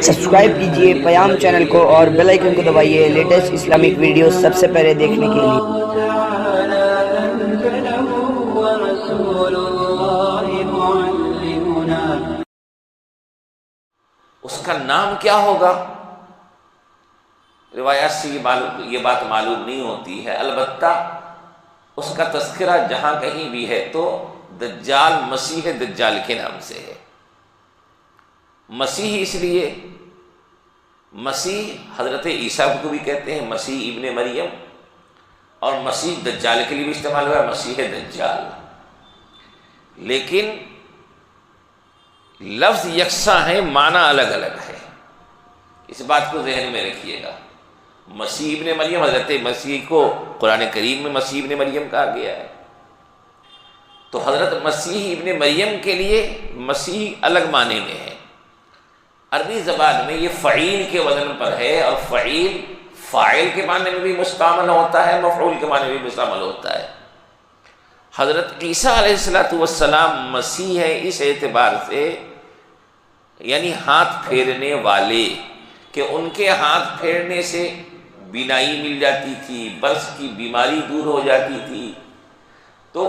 Subscribe کیجئے پیام channel کو اور بیل آئیکن کو دبائیے لیٹسٹ اسلامک ویڈیوز سب سے پہلے دیکھنے کے لیے۔ اس کا نام کیا ہوگا؟ روایات سے یہ بات معلوم نہیں ہوتی ہے، البتہ اس کا تذکرہ جہاں کہیں بھی ہے تو دجال مسیح دجال کے نام سے ہے۔ مسیح اس لیے، مسیح حضرت عیسیٰ کو بھی کہتے ہیں مسیح ابن مریم، اور مسیح دجال کے لیے بھی استعمال ہوا ہے مسیح دجال، لیکن لفظ یکساں ہے، معنی الگ الگ ہے، اس بات کو ذہن میں رکھیے گا۔ مسیح ابن مریم، حضرت مسیح کو قرآن کریم میں مسیح ابن مریم کہا گیا ہے، تو حضرت مسیح ابن مریم کے لیے مسیح الگ معنی میں ہے۔ عربی زبان میں یہ فعیل کے وزن پر ہے، اور فعیل فاعل کے معنی میں بھی مستعمل ہوتا ہے، مفعول کے معنی میں بھی مستعمل ہوتا ہے۔ حضرت عیسیٰ علیہ السلام مسیح ہے اس اعتبار سے، یعنی ہاتھ پھیرنے والے، کہ ان کے ہاتھ پھیرنے سے بینائی مل جاتی تھی، برس کی بیماری دور ہو جاتی تھی، تو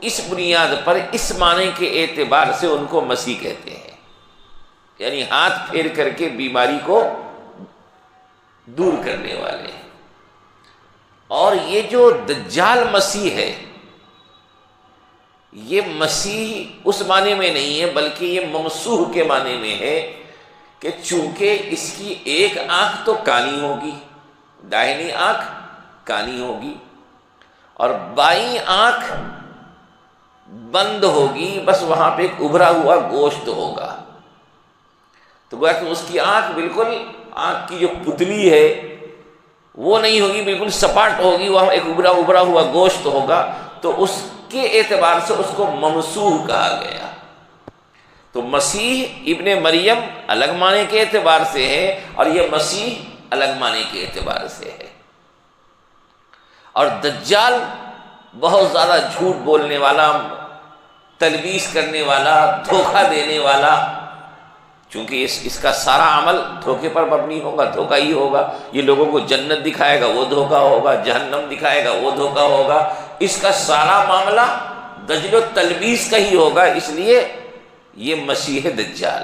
اس بنیاد پر اس معنی کے اعتبار سے ان کو مسیح کہتے ہیں، یعنی ہاتھ پھیر کر کے بیماری کو دور کرنے والے۔ اور یہ جو دجال مسیح ہے، یہ مسیح اس معنی میں نہیں ہے، بلکہ یہ ممسوح کے معنی میں ہے، کہ چونکہ اس کی ایک آنکھ تو کانی ہوگی، داہنی آنکھ کانی ہوگی، اور بائیں آنکھ بند ہوگی، بس وہاں پہ ایک ابھرا ہوا گوشت ہوگا، تو گویا کہ اس کی آنکھ بالکل، آنکھ کی جو پتلی ہے وہ نہیں ہوگی، بالکل سپاٹ ہوگی، وہاں ایک ابھرا ہوا گوشت ہوگا، تو اس کے اعتبار سے اس کو ممسوح کہا گیا۔ تو مسیح ابن مریم الگ معنی کے اعتبار سے ہے، اور یہ مسیح الگ معنی کے اعتبار سے ہے۔ اور دجال بہت زیادہ جھوٹ بولنے والا، تلبیس کرنے والا، دھوکہ دینے والا، چونکہ اس کا سارا عمل دھوکے پر مبنی ہوگا، دھوکہ ہی ہوگا، یہ لوگوں کو جنت دکھائے گا وہ دھوکہ ہوگا، جہنم دکھائے گا وہ دھوکہ ہوگا، اس کا سارا معاملہ دجل و تلبیس کا ہی ہوگا، اس لیے یہ مسیح دجال